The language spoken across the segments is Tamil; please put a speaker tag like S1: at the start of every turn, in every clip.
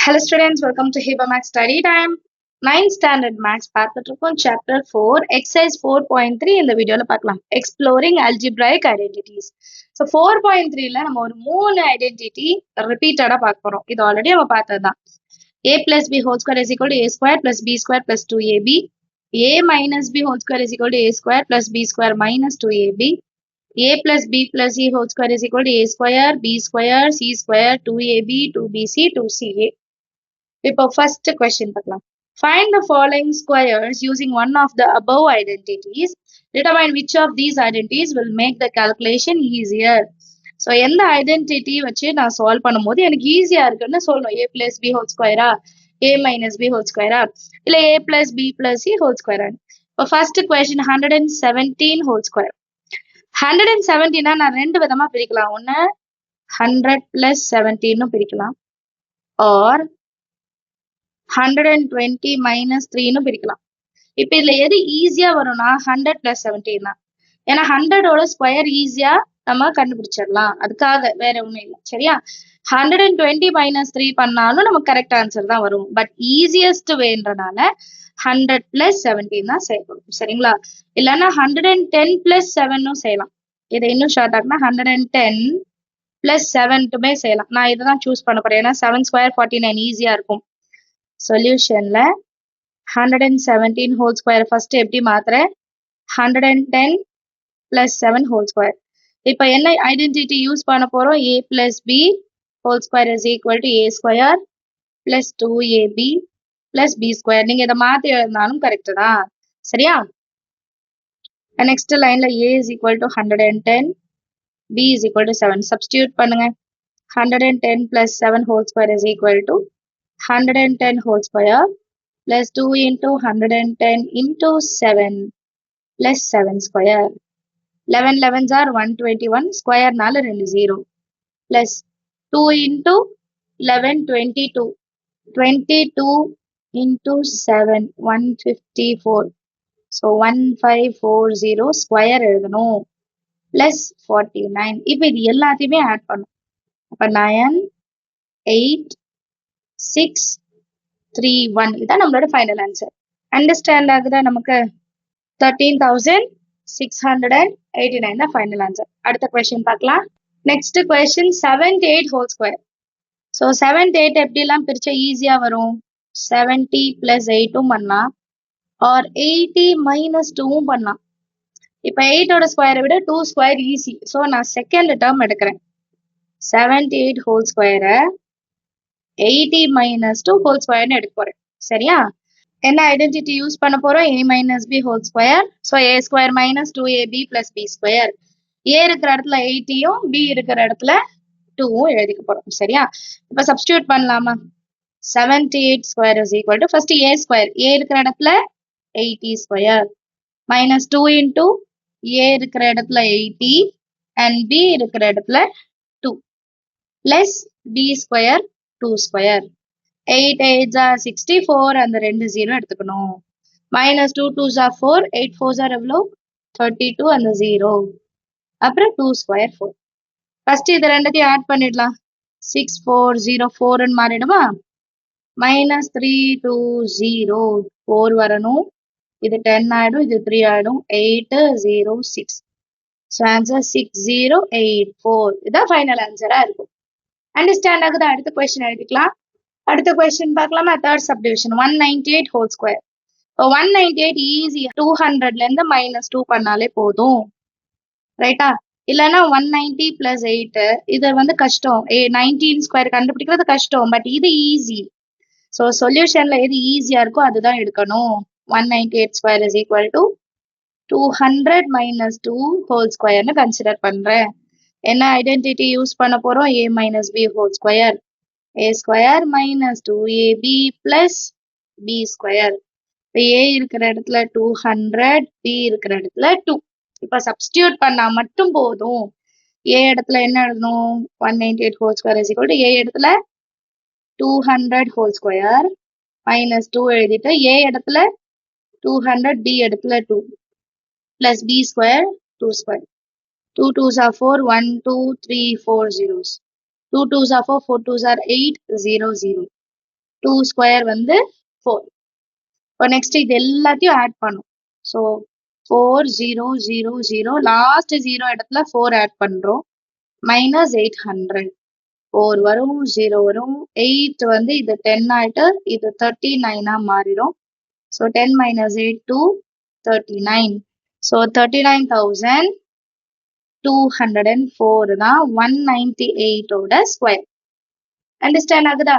S1: Hello students, welcome to Hiba Max Study Time. 9th Standard Max பார்த்துட்டு Chapter 4, Exercise 4.3 இந்த வீடியோல பார்க்கலாம். Exploring Algebraic Identities. So 4.3ல நம்ம ஒரு 3 ஐடென்டிட்டி ரிப்பீட்டடா பார்க்க போறோம். இது ஆல்ரெடி நம்ம பார்த்ததுதான். A plus B whole square is equal to A square plus B square plus 2AB. A minus B whole square is equal to A square plus B square minus 2AB. A plus B plus C whole square is equal to A square, B square, C square, 2AB, 2BC, 2CA. இப்போ first question பார்க்கலாம். Find the following squares using one of the above identities. Determine which of these identities will make the calculation easier. So எந்த ஐடென்டிட்டி வச்சு நான் சால்வ் பண்ணும்போது எனக்கு ஈஸியா இருக்குன்னு சொல்லணும். A plus B whole square A minus B whole square இல்ல A plus B plus C whole square. இப்போ first question 117 whole square. 117 நான் ரெண்டு விதமா பிரிக்கலாம். ஒன்னு 100 plus 17 பிரிக்கலாம். or 120 minus 3 பிரிக்கலாம். இப்ப இதுல எது ஈஸியா வரும்னா 100 plus 17 தான். ஏன்னா 100ஓட ஸ்கொயர் ஈஸியா நம்ம கண்டுபிடிச்சிடலாம். அதுக்காக வேற ஒண்ணும் இல்லை. சரியா? 120 minus 3 பண்ணாலும் நமக்கு கரெக்ட் ஆன்சர் தான் வரும். பட் ஈஸியஸ்ட் வேன்றனால 100 plus 17 தான் செய்யணும். சரிங்களா? இல்லைன்னா 110 plus 7 செய்யலாம். இதை இன்னும் ஷார்ட் ஆகுனா 110 plus 7 செய்யலாம். நான் இதை தான் சூஸ் பண்ண போறேன். ஏன்னா 7 square 49 ஈஸியா இருக்கும். சொல்யூஷன்ல 117 whole square first எப்படி மாத்துறேன்? 110 plus 7 whole square. இப்போ என்ன ஐடென்டிட்டி யூஸ் பண்ண போறோம்? A plus B whole square is equal to A square plus 2AB plus B square. நீங்க இதை மாத்தி எழுதினாலும் கரெக்ட் தான். சரியா? நெக்ஸ்ட் லைன்ல A is equal to 110, B is equal to 7. Substitute பண்ணுங்க. 110 plus 7 whole square is equal to 110 whole square plus 2 into 110 into 7 plus 7 square. 11 11s are 121 square நால 2 0 plus 2 into 11 22 22 into 7 154. So 1540 square எழுதணும் plus 49. இப்போ இது எல்லாத்தையுமே ஆட் பண்ணும். அப்ப 9 8 6 3 1 இதான் நம்மளோட ஃபைனல் ஆன்சர். அண்டர்ஸ்டாண்ட் ஆகுதா? நமக்கு 13,689 தான் ஃபைனல் ஆன்சர். அடுத்த கொஸ்டின் பார்க்கலாம். Next question 78 whole square. So 78 எப்படிலாம் பிரிச்சா ஈஸியா வரும்? 70 plus 8 பண்ணலாம், ஆர் 80 minus 2 பண்ணலாம். இப்போ 8ஓட ஸ்கொயரை விட 2 ஸ்கொயர் ஈஸி. ஸோ நான் செகண்ட் டேர்ம் எடுக்கிறேன். 78 ஹோல் ஸ்கொயரை 80 minus 2 ஹோல் ஸ்கொயர்னு எடுக்க போறேன். சரியா? என்ன ஐடென்டிட்டி யூஸ் பண்ண போறோம்? A minus B whole square. So A square minus 2AB plus B square. A இருக்கிற இடத்துல 80யும் B இருக்கிற இடத்துல 2வும் எழுதிக்க போறோம். சரியா? இப்ப சப்ஸ்டியூட் பண்ணலாமா? 78 square is equal to first A square. A இருக்கிற இடத்துல 80 square minus 2 into A இருக்கிற இடத்துல 80 and B இருக்கிற இடத்துல 2 plus B square 2 square. 8 8s are 64 and the 2 0 எடுத்துக்கணும். minus 2 2s are 4, 8 4s are எவ்வளோ? 32 and the 0. அப்புறம் 2 square 4. ஃபர்ஸ்ட் இது ரெண்டத்தையும் ஆட் பண்ணிடலாம். 6 4 0 4 ன்னு மாறிடுமா? minus 3 2 0 4 வரணும். இது 10 ஆயிடும், இது 3 ஆயிடும். 8 0 6. So answer 6084. இதான் ஃபைனல் ஆன்சரா இருக்கும். அண்டர்ஸ்டாண்ட் ஆகுது? அடுத்த கொஸ்டின் எழுதிக்கலாம். அடுத்த கொஸ்டின் பார்க்கலாமா? Third subdivision 198 whole square. 198 easy. 200ல இருந்து மைனஸ் 2 பண்ணாலே போதும். ரைட்டா? இல்லைன்னா 190 plus 8 இது வந்து கஷ்டம். 19 ஸ்கொயர் கண்டுபிடிக்கிறது கஷ்டம். பட் இது ஈஸி. ஸோ சொல்யூஷன்ல எது ஈஸியா இருக்கோ அதுதான் எடுக்கணும். 198 square is equal to 200 minus 2 whole ஸ்கொயர்னு கன்சிடர் பண்றேன். என்ன ஐடென்டிட்டி யூஸ் பண்ண போறோம்? A minus B whole square. A square minus 2AB plus B square. இப்போ A இருக்கிற இடத்துல 200, B இருக்கிற இடத்துல 2. இப்போ சப்ஸ்டியூட் பண்ணா மட்டும் போதும். A இடத்துல என்ன எழுதணும்? 198 whole square is equal to A இடத்துல 200 whole square minus 2 எழுதிட்டு A இடத்துல 200, B இடத்துல 2 plus B square 2 square. 2 2s are 4, 1 2 3 4 zeros. 2 2s are 4, 4 2s are 8, 0 0. 2 square வந்து 4. இப்போ நெக்ஸ்ட் இது எல்லாத்தையும் ஆட் பண்ணும். ஸோ 4 0 0 0 லாஸ்ட் 0 இடத்துல 4 ஆட் பண்றோம். மைனஸ் 800. 4 வரும் 0 வரும் 8 வந்து இது 10 ஆயிட்டு இது 39 மாறிடும். So 10 minus 8 2 39. ஸோ 39,204 தான் 198 ஓட ஸ்கொயர். அண்டர்ஸ்டாண்ட் ஆகுதா?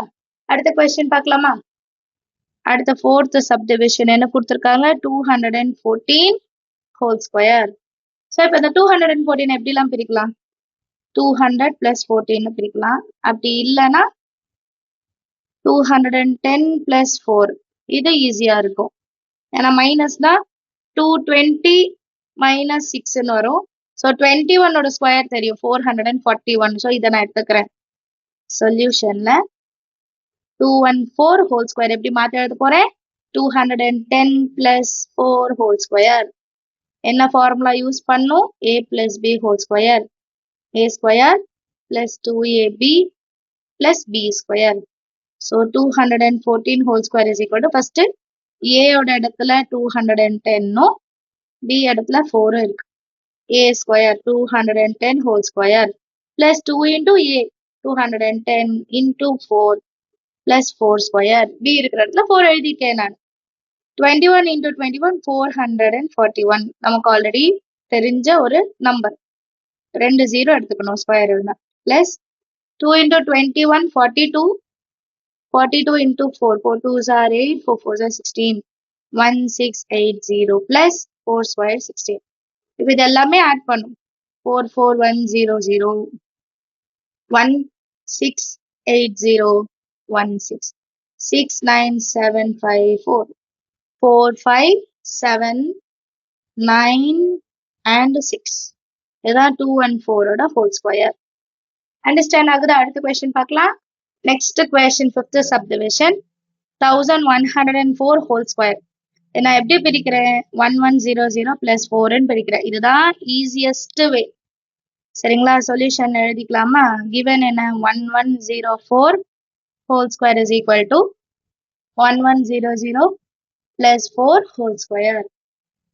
S1: அடுத்த கொஸ்டின் பார்க்கலாமா? அடுத்த ஃபோர்த் சப்டிவிஷன் என்ன கொடுத்துருக்காங்க? 214 ஹோல் ஸ்கொயர். ஸோ இப்போ இந்த 214 எப்படிலாம் பிரிக்கலாம்? 200 plus 14 பிரிக்கலாம். அப்படி இல்லைன்னா 210 plus 4 இது ஈஸியா இருக்கும். ஏன்னா மைனஸ்னா 220 minus 6ன்னு வரும். ஸோ 21ஓட ஸ்கொயர் தெரியும் 441. ஸோ இதை நான் எடுத்துக்கிறேன். சொல்யூஷன்ல 214 ஹோல் ஸ்கொயர் எப்படி மாற்றி எழுத போறேன்? 210 plus 4 ஹோல் ஸ்கொயர். என்ன ஃபார்முலா யூஸ் பண்ணும்? a plus b whole square. a square plus 2ab plus b square. So 214 whole square is equal to first a ஓட இடத்துல 210ம் b இடத்துல 4 இருக்கு. a square 210 whole square plus 2 into a 210 into 4 plus 4 square. b இருக்கிற இடத்துல 4 எழுதிட்டேன் நான். 21 into 21 441. நமக்கு ஆல்ரெடி தெரிஞ்ச ஒரு நம்பர். 2 0 எடுத்துக்கணும் ஸ்கொயர் இருந்தா. Plus 2 into 21 42. 42 into 4 4 2s are 8 4 4s are 16. 1680 plus 4 square 16. இப்போ இது எல்லாமே ஆட் பண்ணும். 44100 1680 16 69754 4579 and 6. இதான் 214ஓட ஹோல் ஸ்கொயர். அண்டர்ஸ்டாண்ட் ஆகுது? அடுத்த கொஸ்டின் பார்க்கலாம். Next question fifth subdivision 1104 whole square. நான் எப்படி பிரிக்கிறேன்? 1100 plus 4ன்னு பிரிக்கிறேன். இதுதான் ஈஸியஸ்ட் வே. சரிங்களா? சொல்யூஷன் எழுதிக்கலாமா? கிவன் என்ன? 1104 whole square is equal to 1100 plus 4 whole square.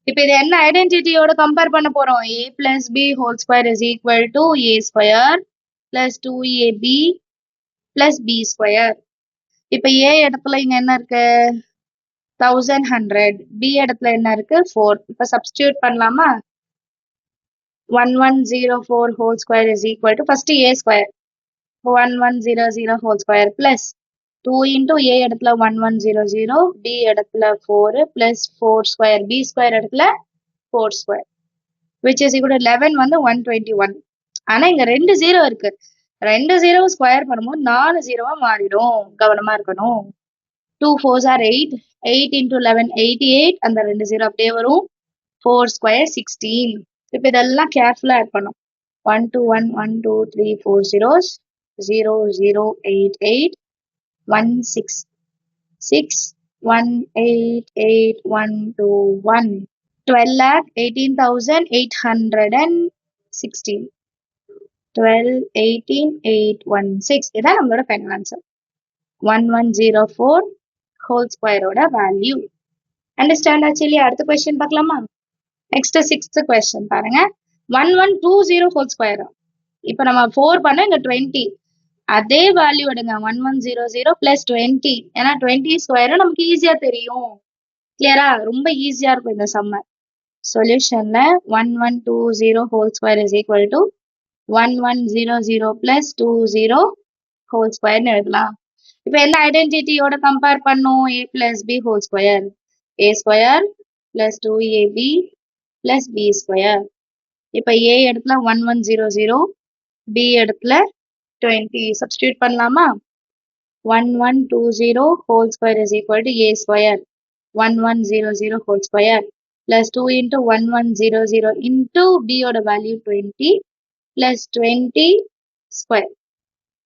S1: இப்போ இது என்ன ஐடென்டிட்டியோட கம்பேர் பண்ண போறோம்? a plus b whole square is equal to a square plus 2ab plus b square. இப்போ a இடத்துல இங்க என்ன இருக்கு? 1100. b இடத்துல என்ன இருக்கு? 4. இப்போ சப்ஸ்டியூட் பண்ணலாமா? 1104 whole square is equal to first a square 1100 whole square plus 2 into a இடத்துல 1100 b இடத்துல 4 plus 4 ஸ்கொயர் b ஸ்கொயர் இடத்துல 4 square which is equal to 11 வந்து 121. ஆனா இங்க 2 0 இருக்கு. 2 0 ஸ்கொயர் பண்ணும்போது 4 0வா மாறிடும். கவனமா இருக்கணும். 2 4s are 8. 8 into 11 88. அந்த 2 0 அப்படியே வரும். 4 ஸ்கொயர் 16. இப்போ இதெல்லாம் கேர்ஃபுல்லா ஆட் பண்ணும். 1 2 1 1 2 3 4 zeros 0 0 8 8 1 6 6 1 8 8 1 2 1 12,18,816. 12,18,816. இதான் நம்மளோட ஃபைனல் ஆன்சர். 1104 ஹோல் ஸ்கொயரோட வேல்யூ. அண்டர்ஸ்டாண்ட் ஆச்சு இல்லையா? அடுத்த கொஸ்டின் பார்க்கலாமா? நெக்ஸ்ட் 6th கொஸ்டின் பாருங்க. 1120 ஹோல் ஸ்கொயர். இப்போ நம்ம 4 பண்ண இங்க 20. அதே வேல்யூ எடுங்க. 1100 plus 20. ஏன்னா 20 ஸ்கொயரும் நமக்கு ஈஸியா தெரியும். கிளியரா? ரொம்ப ஈஸியா இருக்கும் இந்த சம்ம. சொல்யூஷன்ல 1120 whole square is equal to 1100 plus 20 whole ஸ்கொயர்னு எழுதலாம். இப்போ என்ன ஐடென்டிட்டியோட கம்பேர் பண்ணும்? a plus b whole square. a square plus 2ab plus b square. இப்போ a இடத்துல 1100 b இடத்துல 20 சப்ஸ்டியூட் பண்ணலாமா? 1120 whole square is equal to a square 1100 whole square plus 2 into 1100 into b ஓட வேல்யூ 20 plus 20 ஸ்கொயர்.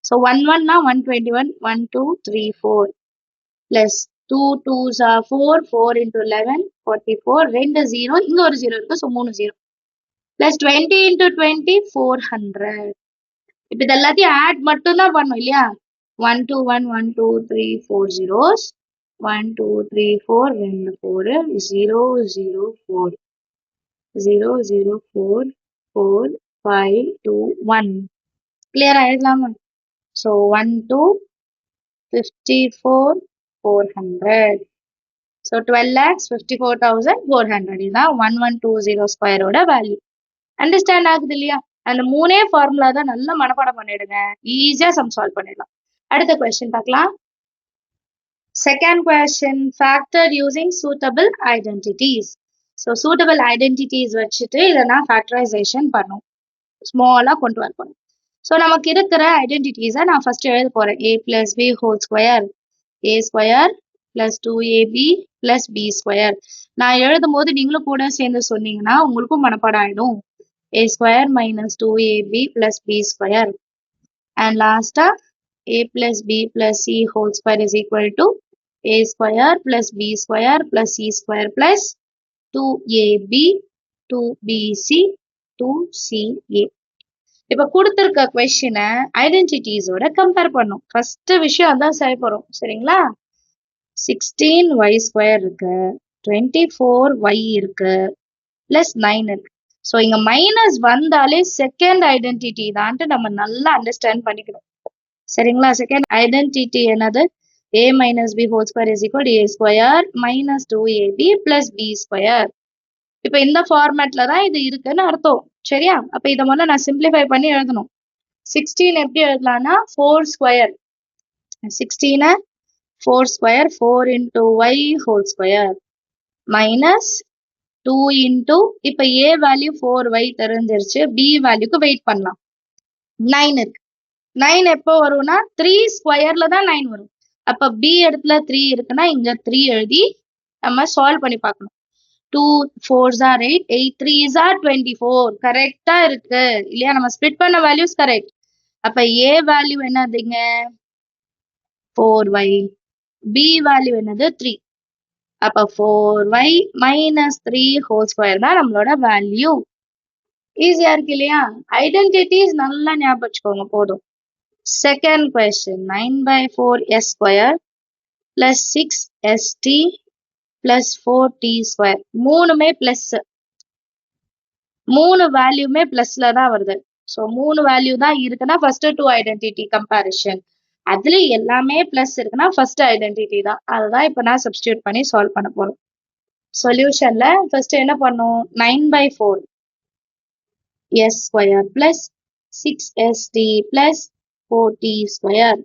S1: ஸோ 1 னா 121 1 2 3 4 plus 2 2s are 4 4 into 11 44. 2 0 இங்க ஒரு 0 இருக்கு. So 3 0 plus 20 into 20 400. இப்போ இது எல்லாத்தையும் ஆட் மட்டும் தான் பண்ணும் இல்லையா? 1 2 1 1 2 3 4 zeros 1 2 3 4 2 4 0 0 4 0 0 4 4 5 2 1 clear ஆயிடலாமா so 1 2 54 400 so 12,54,400 இதான் 1120 square ஓட வேல்யூ அண்டர்ஸ்டாண்ட் ஆகுது இல்லையா அந்த மூணே ஃபார்முலா தான் நல்லா மனப்பாடம் பண்ணிடுங்க ஈஸியா சம் சால்வ் பண்ணிடலாம் அடுத்த கொஸ்டின் பார்க்கலாம் second question factor using suitable identities so suitable identities வச்சுட்டு இதை நான் ஃபேக்டரைசேஷன் பண்ணும் ஸ்மாலா கொண்டு வரணும் ஸோ நமக்கு இருக்கிற ஐடென்டிட்டிஸை நான் ஃபர்ஸ்ட் எழுத போறேன் a plus b whole square a square plus 2ab plus b square நான் எழுதும் போது நீங்களும் கூட சேர்ந்து சொன்னீங்கன்னா உங்களுக்கும் மனப்பாடம் ஆயிடும் a square minus 2ab plus b square and last a plus b plus c whole square is equal to a square plus b square plus c square plus 2ab 2bc 2ca இப்ப கொடுத்திருக்க கொஸ்டினை ஐடென்டிட்டிஸோட கம்பேர் பண்ணும் ஃபர்ஸ்ட் விஷயம் அதான் செய்ய போறோம் சரிங்களா 16y ஸ்கொயர் இருக்கு 24y இருக்கு பிளஸ் 9 இருக்கு ஸோ இங்க மைனஸ் வந்தாலே செகண்ட் ஐடென்டிட்டி தான்ட்டு நம்ம நல்லா அண்டர்ஸ்டாண்ட் பண்ணிக்கணும் சரிங்களா செகண்ட் ஐடென்டிட்டி என்னது a minus b whole square is equal to a square minus 2ab plus b square இப்போ இந்த ஃபார்மேட்ல தான் இது இருக்குன்னு அர்த்தம் சரியா அப்ப இதை முதல்ல நான் சிம்பிளிஃபை பண்ணி எழுதணும் 16 எப்படி எழுதலாம்னா 4 square 16 4 square 4 into y whole square minus 2 into இப்ப a வேல்யூ 4y தெரிஞ்சிருச்சு b வேல்யூக்கு வெயிட் பண்ணலாம் 9 இருக்கு 9 எப்போ வரும்னா 3 ஸ்கொயர்ல தான் 9 வரும் அப்ப b இடத்துல 3 இருக்குன்னா இங்க 3 எழுதி நம்ம சால்வ் பண்ணி பார்க்கணும் 2 4s are 8 8 3s are 24 கரெக்டா இருக்கு இல்லையா நம்ம ஸ்ப்ளிட் பண்ண வேல்யூஸ் கரெக்ட் அப்ப a வேல்யூ என்னதுங்க 4y b வேல்யூ என்னது 3 அப்ப 4y minus 3 whole square தான் நம்மளோட வேல்யூ ஈஸியா இருக்கு இல்லையா ஐடென்டிட்டிஸ் நல்லா ஞாபகம் வச்சுக்கோங்க போதும் second question 9/4 s square plus 6 st plus 4t square மூணுமே பிளஸ் மூணு வேல்யூமே பிளஸ்ல தான் வருது ஸோ மூணு வேல்யூ தான் இருக்குன்னா ஃபர்ஸ்ட் டூ ஐடென்டிட்டி கம்பேரிஷன் அதுல எல்லாமே பிளஸ் இருக்குன்னா ஃபர்ஸ்ட் ஐடென்டிட்டி தான் அதுதான் இப்ப நான் சப்ஸ்டியூட் பண்ணி சால்வ் பண்ண போறோம் சொல்யூஷன்ல ஃபர்ஸ்ட் என்ன பண்ணும் 9/4 s square plus 6st plus 4t square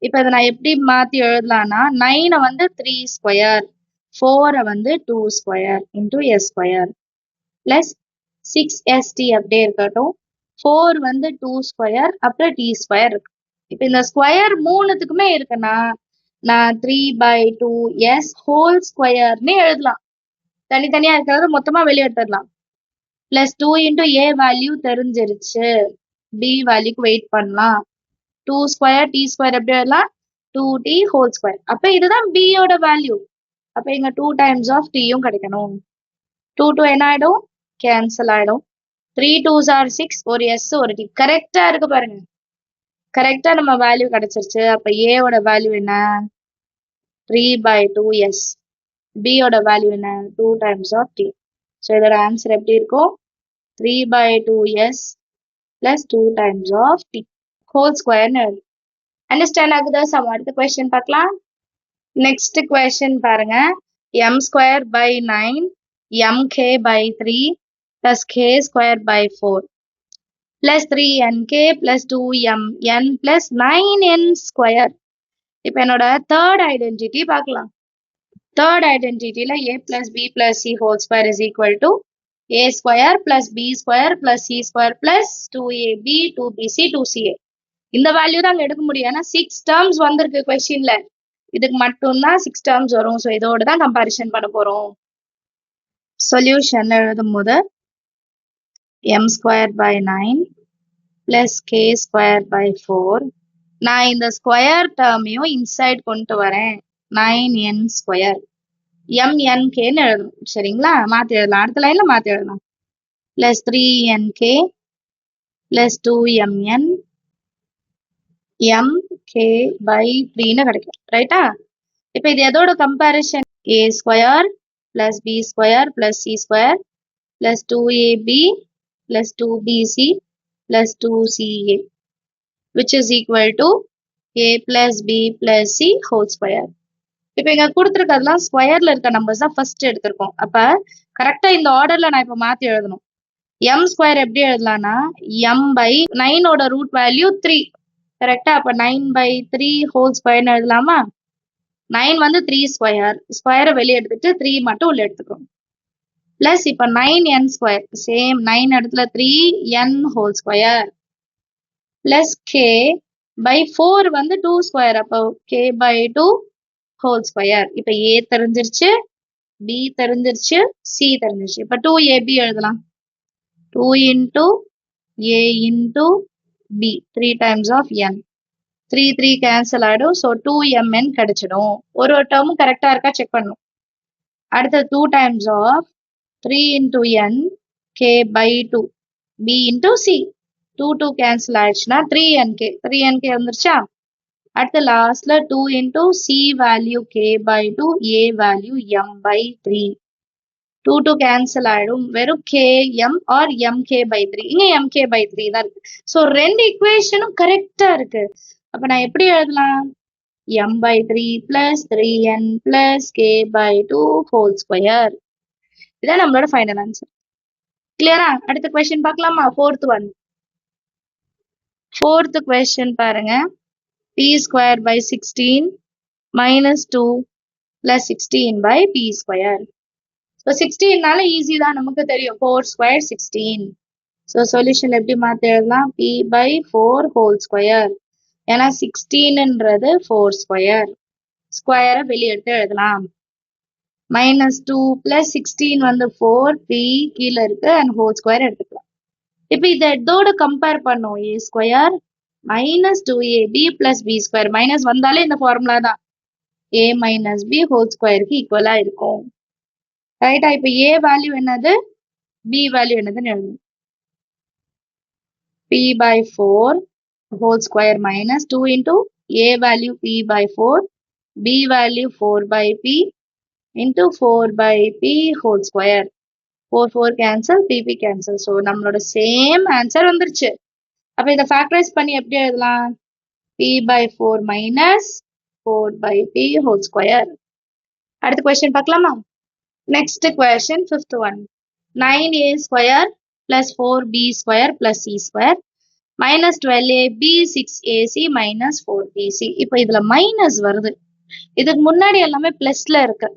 S1: இப்ப இதை நான் எப்படி மாத்தி எழுதலாம்னா 9 வந்து 3 ஸ்கொயர் 4 வந்து 2 square into s square plus 6st அப்படியே இருக்கட்டும் 4 வந்து 2 ஸ்கொயர் அப்புறம் t ஸ்கொயர் இருக்கு இப்ப இந்த ஸ்கொயர் மூணுத்துக்குமே இருக்குன்னா நான் 3/2s ஹோல் ஸ்கொயர்னு எழுதலாம் தனித்தனியா இருக்கிறத மொத்தமா வெளியே எடுத்துடலாம் பிளஸ் 2 இன்டூ a வேல்யூ தெரிஞ்சிருச்சு b வேல்யூக்கு வெயிட் பண்ணலாம் 2 ஸ்கொயர் t ஸ்கொயர் எப்படி எழுதலாம் 2t ஹோல் ஸ்கொயர் அப்ப இதுதான் b யோட வேல்யூ அப்ப இங்க 2 டைம்ஸ் ஆஃப் tயும் கிடைக்கணும் 2 என்ன ஆயிடும் கேன்சல் ஆயிடும் 3 2s are 6 ஒரு s ஒரு t கரெக்டா இருக்கு பாருங்க கரெக்டா நம்ம வேல்யூ கிடைச்சிருச்சு அப்ப a ஓட வேல்யூ என்ன 3/2s b யோட வேல்யூ என்ன 2 டைம்ஸ் ஆஃப் t ஸோ இதோட ஆன்சர் எப்படி இருக்கும் 3/2s plus 2 times of t whole ஸ்கொயர்னு அண்டர்ஸ்டாண்ட் ஆகுதா சம் அடுத்த கொஸ்டின் பார்க்கலாம் நெக்ஸ்ட் கொஸ்டின் பாருங்க m square by 9 mk by 3 plus k square by 4 plus 3nk plus 2mn plus 9n square இப்போ என்னோட தேர்ட் ஐடென்டிட்டி பார்க்கலாம் third ஐடென்டிட்டில a plus b plus c whole square is equal to a square plus b square plus c square plus 2ab 2bc 2ca இந்த வேல்யூ தான் அங்க எடுக்க முடியும் ஏன்னா 6 டேர்ம்ஸ் வந்திருக்கு கொஸ்டின்ல இதுக்கு மட்டும்தான் 6 டேர்ம்ஸ் வரும் ஸோ இதோட தான் கம்பேரிஷன் பண்ண போறோம் சொல்யூஷன் எழுதும் போது m square by 9 plus k square by 4 நான் இந்த ஸ்கொயர் டேர்மையும் இன்சைட் கொண்டு வரேன் 9n ஸ்கொயர் mnkன்னு எழுதணும் சரிங்களா மாத்தி எழுதலாம் அடுத்த லைன்ல மாத்தி எழுதலாம் plus 3nk plus 2mn mk k by 3 கிடைக்கும் ரைட்டா இப்போ இது எதோட comparison a square plus b square plus c square plus 2ab plus 2bc plus 2ca which is equal to a plus b plus c whole square. இப்போ இங்க கொடுத்துருக்கிறதுலாம் ஸ்கொயர்ல இருக்க நம்பர்ஸ் தான் ஃபர்ஸ்ட் எடுத்திருக்கோம் அப்ப கரெக்டா இந்த ஆர்டர்ல நான் இப்போ மாத்தி எழுதணும் m ஸ்கொயர் எப்படி எழுதலாம்னா m by 9 ஓட ரூட் வேல்யூ 3 கரெக்டா அப்ப 9 by 3 ஹோல் ஸ்கொயர்னு எழுதலாமா 9 வந்து 3 ஸ்கொயர் ஸ்கொயரை வெளியே எடுத்துட்டு 3 மட்டும் உள்ள எடுத்துக்கிறோம் பிளஸ் இப்போ 9n ஸ்கொயர் சேம் 9 இடத்துல 3n whole square plus k by 4 வந்து 2 ஸ்கொயர் அப்போ k by 2 ஹோல் ஸ்கொயர் இப்போ a தெரிஞ்சிருச்சு b தெரிஞ்சிருச்சு c தெரிஞ்சிருச்சு இப்போ 2ab எழுதலாம் 2 into a into b 3 times of n 3 cancel ஆயிடும் ஸோ 2mn கிடைச்சிடும் ஒரு டேர்மும் கரெக்டா இருக்கா செக் பண்ணும் அடுத்து 2 times of 3 into n k by 2 b into c 2 cancel ஆயிடுச்சுன்னா 3nk வந்துருச்சா அடுத்து லாஸ்ட்ல 2 into c value k by 2 a value m by 3 2 cancel ஆயிடும் வெறும் km or mk by 3 இங்க mk by 3 தான் இருக்கு ஸோ ரெண்டு ஈக்குவேஷனும் கரெக்டா இருக்கு அப்ப நான் எப்படி எழுதலாம் m by 3 plus 3n plus k by 2 whole square இதான் நம்மளோட ஃபைனல் ஆன்சர் கிளியரா அடுத்த क्वेश्चन பார்க்கலாமா fourth question பாருங்க p square by 16 minus 2 plus 16 by p square so 16 நால ஈஸி தான் நமக்கு தெரியும் 4 square 16 so சொல்யூஷன் எப்படி மாத்தி எழுதலாம் p by 4 whole square ஏன்னா 16ன்றது 4 ஸ்கொயர் ஸ்கொயரை வெளியே எடுத்து எழுதலாம் minus 2 plus 16 வந்து 4 p கீழே இருக்கு அண்ட் ஹோல் ஸ்கொயர் எடுத்துக்கலாம் இப்போ இதை எதோட கம்பேர் பண்ணோம் a square minus 2ab plus b square minus வந்தாலே இந்த ஃபார்முலா தான் a மைனஸ் b ஹோல் ஸ்கொயருக்கு ஈக்குவலா இருக்கும் ரைட்டா இப்போ a வேல்யூ என்னது b வேல்யூ என்னதுன்னு எழுதணும் p by 4 whole square minus 2 into a value p by 4 b value 4 by p into 4 by p whole square 4 cancel p cancel so நம்மளோட சேம் ஆன்சர் வந்துருச்சு அப்ப இத ஃபேக்டரைஸ் பண்ணி எப்படி எழுதலாம் p by 4 minus 4 by p whole square அடுத்த क्वेश्चन பார்க்கலாமா next question fifth one 9a square plus 4b square plus c square minus 12ab 6ac minus 4bc இப்போ இதுல மைனஸ் வருது இதுக்கு முன்னாடி எல்லாமே பிளஸ்ல இருக்கு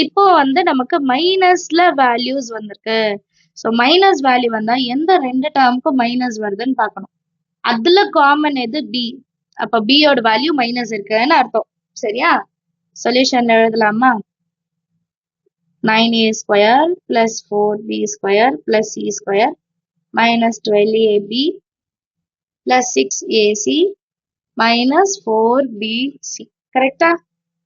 S1: இப்போ வந்து நமக்கு மைனஸ்ல வேல்யூஸ் வந்திருக்கு ஸோ மைனஸ் வேல்யூ வந்தா எந்த ரெண்டு டேர்முக்கும் மைனஸ் வருதுன்னு பார்க்கணும் அதுல காமன் எது பி அப்ப பியோட வேல்யூ மைனஸ் இருக்குன்னு அர்த்தம் சரியா சொல்யூஷன் எழுதலாமா 9a square plus 4b square plus c square minus 12ab plus 6ac minus 4bc கரெக்டா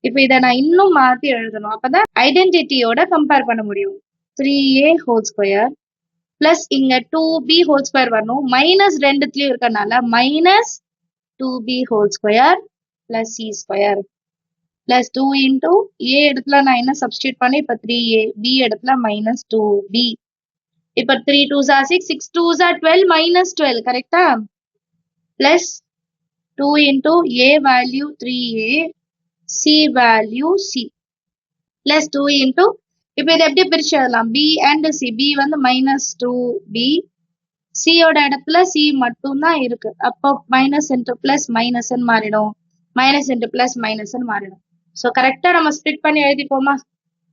S1: இப்போ இதை நான் இன்னும் மாத்தி எழுதணும் அப்பதான் ஐடென்டிட்டியோட கம்பேர் பண்ண முடியும் 3a whole square plus இங்க 2b whole square வரணும் மைனஸ் ரெண்டுத்துலயும் இருக்கனால minus 2b whole square plus c square plus 2 into a இடத்துல நான் என்ன சப்ஸ்டியூட் பண்ணேன் இப்போ 3a b இடத்துல minus 2b இப்போ 3 2s are 6 6 2s are 12 minus 12 கரெக்டா plus 2 into a value 3a c value c plus 2 into இப்போ இதை எப்படி பிரிச்சு எழுதலாம் b and c b வந்து minus 2b c ஓட இடத்துல c மட்டும் தான் இருக்கு அப்போ minus into plus minus மாறிடும் minus into plus minus மாறிடும் ஸோ கரெக்டா நம்ம ஸ்ப்ளிட் பண்ணி எழுதிப்போமா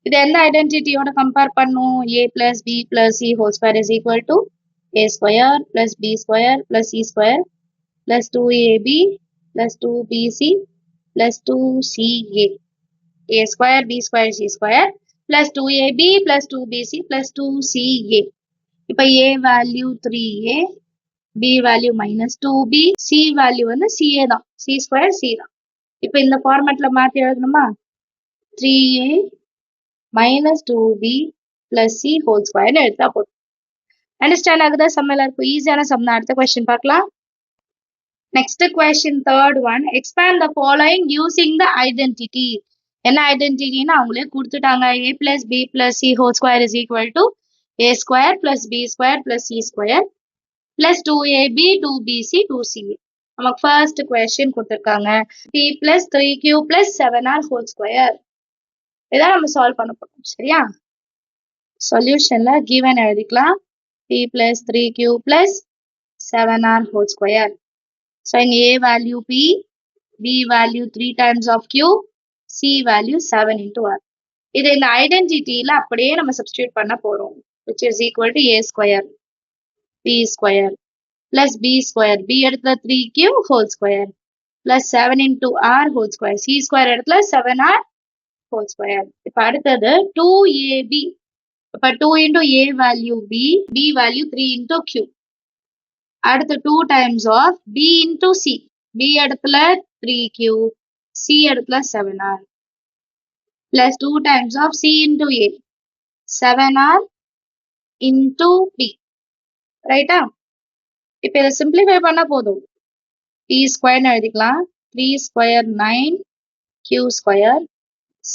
S1: இது எந்த ஐடென்டிட்டியோட கம்பேர் பண்ணும் a plus b plus c whole square is equal to a square plus b square plus c square plus 2ab plus 2bc plus 2ca a square b square c square plus 2ab plus 2bc plus 2ca இப்போ a value 3a b value minus 2b c value வந்து ca தான் c square c தான் இப்போ இந்த ஃபார்மேட்ல மாத்தி எழுதணுமா 3a minus 2b plus c whole square எடுத்தா போதும் அண்டர்ஸ்டாண்ட் ஆகுதா சம் எல்லாம் இருக்கும் ஈஸியான சம் தான் அடுத்த क्वेश्चन பார்க்கலாம் Next question, third one. Expand the following using the identity. என்ன ஐடென்டிட்டின்னு அவங்களே கொடுத்துட்டாங்க. a plus b plus c whole square is equal to a square plus b square plus c square plus 2ab 2bc 2ca. நமக்கு first question கொடுத்துருக்காங்க. p plus 3q plus 7r whole square. இதான் நம்ம சால்வ் பண்ண போறோம். சரியா? சொல்யூஷன்ல given எழுதிக்கலாம். p plus 3q plus 7r whole square. So in a value p, b value 3 times of q, c value 7 into r. இது இந்த ஐடென்டிட்டியில அப்படியே நம்ம சப்ஸ்டியூட் பண்ண போறோம். which is equal to a square b square plus b square. b இடத்துல 3q whole square plus 7 into r whole square. c square இடத்துல 7r whole square. இப்ப அடுத்தது 2ab. இப்ப 2 into a value b, b value 3 into q. அடுத்து 2 times of b into c. b இடத்துல 3q, c இடத்துல 7r. Plus 2 times of c into a. 7r into b. ரைட்டா? இப்ப இதை சிம்பிளிஃபை பண்ணா போதும். p ஸ்கொயர்னு எழுதிக்கலாம். 3 square 9 q square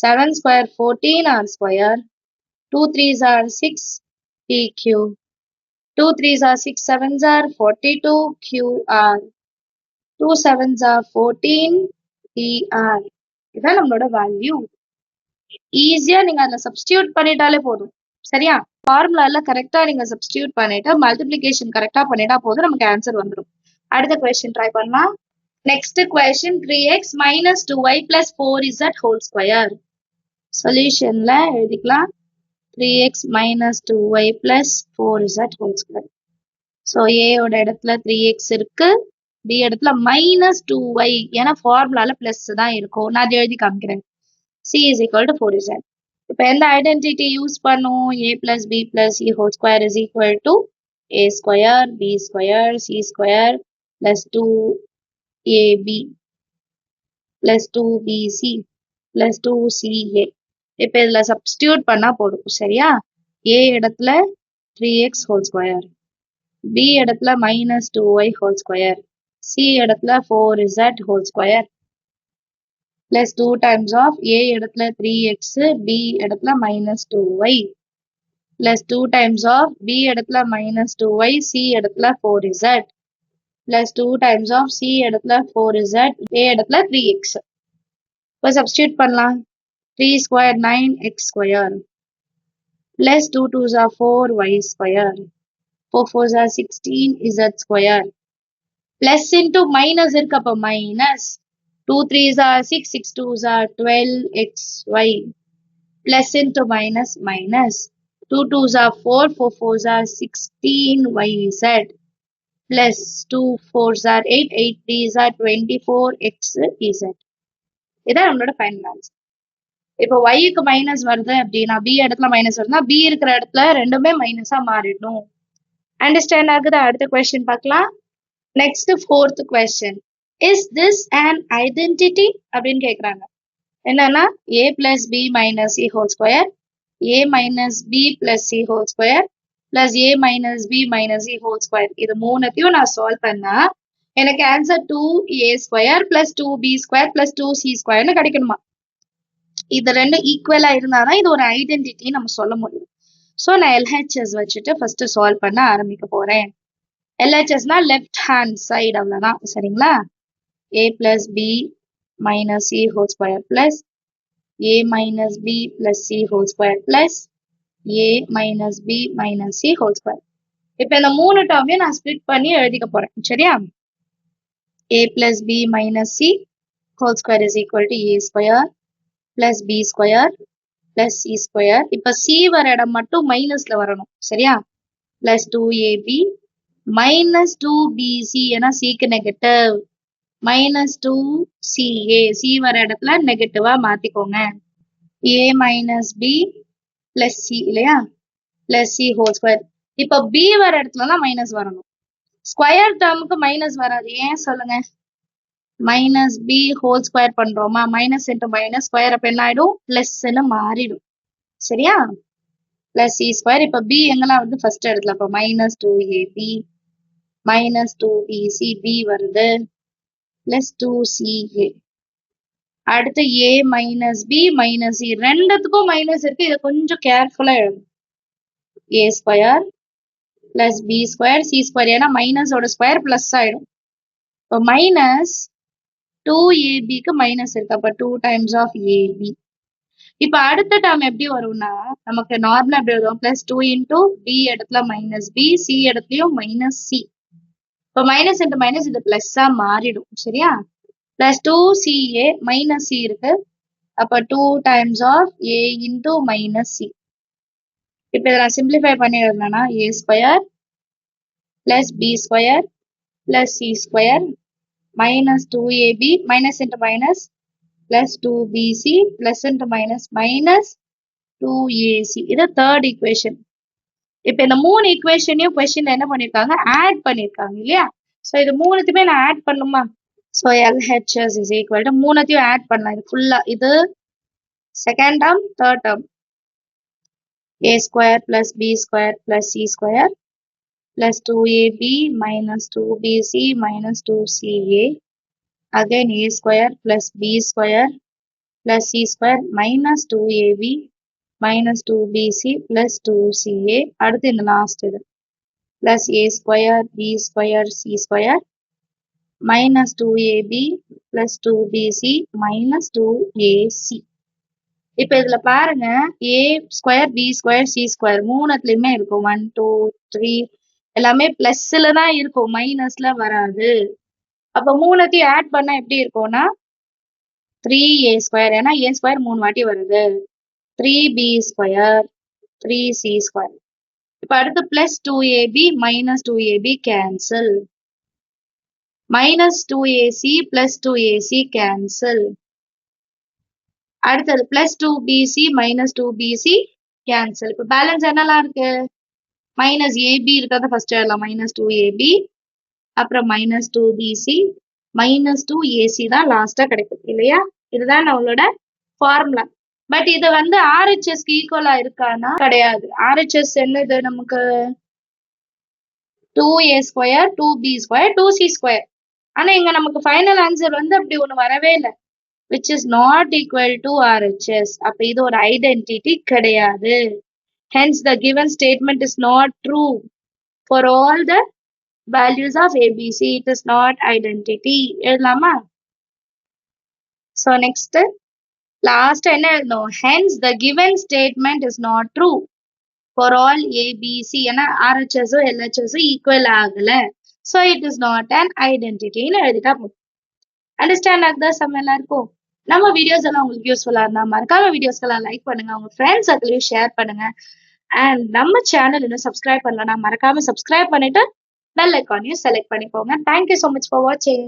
S1: 7 square 14 r square 2 3s are 6 pq 2 3s are 6 7s are 42 qr 2 7s are 14 pr. இதான் நம்மளோட வேல்யூ. ஈஸியா நீங்க அதுல சப்ஸ்டியூட் பண்ணிட்டாலே போதும். சரியா? ஃபார்முலால கரெக்டா நீங்க சப்ஸ்டியூட் பண்ணிட்டு மல்டிப்ளிகேஷன் கரெக்டா பண்ணிட்டா போதும், நமக்கு ஆன்சர் வந்துடும். அடுத்த கொஸ்டின் ட்ரை பண்ணலாம். Next question 3x minus 2y plus 4z whole square. சொல்யூஷன்ல எழுதிக்கலாம். 3x minus 2y plus 4z whole square. So ஏயோட இடத்துல 3x இருக்கு, பி இடத்துல மைனஸ் 2y. ஏன்னா ஃபார்முலால பிளஸ் தான் இருக்கும். நான் அதை எழுதி காமிக்கிறேன். c is equal to 4z. இப்போ எந்த ஐடென்டிட்டி யூஸ் பண்ணும்? a plus b plus c whole square is equal to a square b square c square plus 2ab plus 2bc plus 2ca. இப்போ இதுல சப்ஸ்டியூட் பண்ணா போதும். சரியா? a இடத்துல 3x whole square, b இடத்துல minus 2y whole square, c இடத்துல 4z whole square plus 2 times of a இடத்துல 3x, b இடத்துல minus 2y plus 2 times of b இடத்துல minus 2y, c இடத்துல 4z plus 2 times of c இடத்துல 4z, a இடத்துல 3x. இப்போ சப்ஸ்டியூட் பண்ணலாம். 3 square 9x square plus 2 2s are 4y square 4 4s are 16 z square plus into minus இருக்கு, அப்ப minus 2 3s are 6 6 2s are 12xy plus into minus minus 2 2s are 4 4 4s are 16yz plus 2 4s are 8 8 3s are 24xz. இதான் நம்மளோட ஃபைனல் ஆன்சர். இப்போ yக்கு மைனஸ் வருது அப்படின்னா b இடத்துல மைனஸ் வருதுன்னா b இருக்கிற இடத்துல ரெண்டுமே மைனஸா மாறிடும். அண்டர்ஸ்டாண்ட் ஆகுது? அடுத்த கொஸ்டின் பார்க்கலாம். Next fourth question. Is this an identity அப்படின்னு கேட்குறாங்க. என்னன்னா a plus b minus c whole square, a minus b plus c whole square plus a minus b minus c whole square. இது மூணுத்தையும் நான் சால்வ் பண்ணா எனக்கு answer 2a square plus 2b square plus 2c squareன்னு கிடைக்கணுமா? இது ரெண்டும் ஈக்குவலா இருந்தாதான் இது ஒரு ஐடென்டிட்டி நம்ம சொல்ல முடியும். ஸோ நான் எல்ஹெச்எஸ் வச்சுட்டு ஃபர்ஸ்ட் சால்வ் பண்ண ஆரம்பிக்க போறேன். எல்ஹெச்எஸ்னா லெஃப்ட் ஹேண்ட் சைடு, அவ்வளவுதான். சரிங்களா? a plus b minus c whole square plus a minus b plus c whole square plus a minus b minus c whole square. இப்போ இந்த மூணு டேர்மையும் நான் ஸ்ப்ளிட் பண்ணி எழுதிக்க போறேன். சரியா? a plus b minus c whole square is equal to a square plus b square plus c square. இப்போ c வர இடம் மட்டும் மைனஸ்ல வரணும். சரியா? plus 2ab minus 2bc, ஏன்னா cக்கு நெகட்டிவ், minus 2ca, c வர இடத்துல நெகட்டிவா மாத்திக்கோங்க. a minus b plus c இல்லையா? plus c whole square. இப்போ b வர இடத்துல தான் மைனஸ் வரணும். ஸ்கொயர் டேர்முக்கு மைனஸ் வராது. ஏன் சொல்லுங்க? மைனஸ் b ஹோல் ஸ்கொயர் பண்றோமா? மைனஸ் இன்டு மைனஸ் ஸ்கொயர் அப்ப என்ன ஆயிடும்? பிளஸ்ன்னு மாறிடும். சரியா? Plus C square. இப்ப b எங்கெல்லாம் வந்து ஃபர்ஸ்ட் இடத்துல, அப்ப minus 2ab minus 2bc, b வருது plus 2CA. அடுத்து A minus B minus C. ரெண்டுத்துக்கும் மைனஸ் இருக்கு. இதை கொஞ்சம் கேர்ஃபுல்லா எழுதணும். A square plus B square C square. ஏன்னா மைனஸோட ஸ்கொயர் பிளஸ் ஆயிடும். இப்போ மைனஸ் 2AB மைனஸ் இருக்கு. அப்ப 2 times of AB. இப்ப அடுத்த டேர்ம் எப்படி வரும்னா நமக்கு நார்மலா எப்படி எழுதுவோம் பிளஸ் 2 இன்டூ பி இடத்துல மைனஸ் பி சி இடத்துலயும் மைனஸ் சி. இப்போ மைனஸ் இன்ட்டு மைனஸ் இது பிளஸ்ஸா மாறிடும். சரியா? பிளஸ் 2CA மைனஸ் சி இருக்கு. அப்ப 2 times of A into minus C. இப்ப இதை நான் சிம்பிளிஃபை பண்ணி எழுதுனா A square plus B square plus C square minus 2AB minus into minus plus 2BC plus into minus minus 2AC. இது third equation. இப்போ இந்த மூணு ஈக்குவேஷனையும் கொஸ்டின்ல என்ன பண்ணிருக்காங்க ஆட் பண்ணிருக்காங்க இல்லையா? ஸோ இது மூணுத்தையுமே நான் ஆட் பண்ணுமா? So LHS is equal to மூணுத்தையும் ஆட் பண்ணலாம். இது ஃபுல்லா இது second term third term A square plus B square plus C square plus 2AB minus 2BC minus 2CA. Again A square plus B square plus C square minus 2AB minus 2BC plus 2CA. அடுத்து இந்த லாஸ்ட் இது plus A square B square C square minus 2AB plus 2BC minus 2AC. இப்போ இதுல பாருங்க A square B square C square மூணுத்துலயுமே இருக்கும் 1 2 3 எல்லாமே பிளஸ்ல தான் இருக்கும் மைனஸ்ல வராது. அப்ப மூணுத்தையும் ஆட் பண்ணா எப்படி இருக்கும்னா 3A ஸ்கொயர். ஏன்னா A ஸ்கொயர் 3 வாட்டி வருது. 3B square 3C square. இப்ப அடுத்து plus 2AB minus 2AB cancel. Minus 2AC plus 2AC cancel. அடுத்தது plus 2BC minus 2BC cancel. இப்ப பேலன்ஸ் என்னெல்லாம் இருக்கு? மைனஸ் ஏபி இருக்கிறத ஃபர்ஸ்ட் எழுதலாம். மைனஸ் 2AB அப்புறம் மைனஸ் 2BC மைனஸ் 2AC தான் லாஸ்டா கிடைக்கும் இல்லையா? இதுதான் நம்மளோட ஃபார்முலா. பட் இது வந்து ஆர்ஹெச்எஸ்க்கு ஈக்குவலா இருக்கானா? கிடையாது. ஆர்ஹெச்எஸ் என்னது நமக்கு 2A square 2B square 2C square. ஆனா இங்க நமக்கு ஃபைனல் ஆன்சர் வந்து அப்படி ஒண்ணு வரவே இல்லை. which is not equal to RHS. அப்ப இது ஒரு ஐடென்டிட்டி கிடையாது. Hence the given statement is not true for all the values of ABC. It is not identity. எழுதலாமா? So next last என்ன எழுதணும்? Hence the given statement is not true for all ABC. ஏன்னா RHS LHS equal ஆகல. So it is not an identity. எழுதிட்டா போதும். அண்டர்ஸ்டாண்ட் ஆகுதா சம் எல்லாருக்கும்? நம்ம வீடியோஸ் எல்லாம் உங்களுக்கு யூஸ்ஃபுல்லா இருந்தா மறக்காம வீடியோஸ்க்கெல்லாம் லைக் பண்ணுங்க, உங்க ஃப்ரெண்ட்ஸ் சர்க்கிளையும் ஷேர் பண்ணுங்க. அண்ட் நம்ம சேனல் இன்னும் சப்ஸ்கிரைப் பண்ணலன்னா மறக்காம சப்ஸ்கிரைப் பண்ணிட்டு பெல் ஐக்கானையும் செலக்ட் பண்ணிக்கோங்க. தேங்க்யூ ஸோ மச் ஃபார் வாட்சிங்.